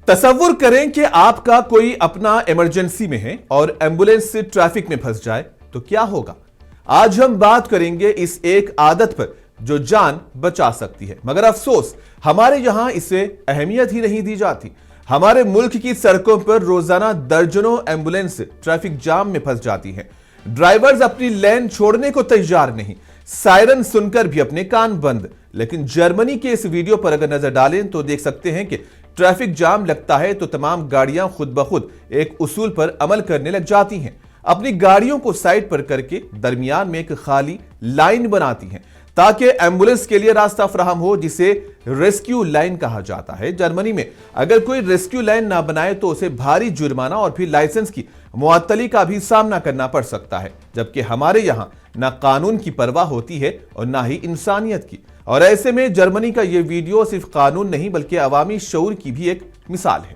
तसव्वुर करें कि आपका कोई अपना इमरजेंसी में है और एम्बुलेंस से ट्रैफिक में फंस जाए तो क्या होगा। आज हम बात करेंगे इस एक आदत पर जो जान बचा सकती है, मगर अफसोस हमारे यहां इसे अहमियत ही नहीं दी जाती। हमारे मुल्क की सड़कों पर रोजाना दर्जनों एम्बुलेंस ट्रैफिक जाम में फंस जाती हैं। ड्राइवर्स अपनी लेन छोड़ने को तैयार नहीं, सायरन सुनकर भी अपने कान बंद। लेकिन जर्मनी के इस वीडियो पर अगर नजर डालें तो देख सकते हैं कि ट्रैफिक जाम लगता है तो तमाम गाड़ियां खुद ब खुद एक उसूल पर अमल करने लग जाती हैं। अपनी गाड़ियों को साइड पर करके दरमियान में एक खाली लाइन बनाती हैं ताकि एम्बुलेंस के लिए रास्ता फराहम हो, जिसे रेस्क्यू लाइन कहा जाता है। जर्मनी में अगर कोई रेस्क्यू लाइन ना बनाए तो उसे भारी जुर्माना और फिर लाइसेंस की मुअत्तली का भी सामना करना पड़ सकता है, जबकि हमारे यहां ना कानून की परवाह होती है और ना ही इंसानियत की। और ऐसे में जर्मनी का यह वीडियो सिर्फ कानून नहीं बल्कि अवामी शऊर की भी एक मिसाल है।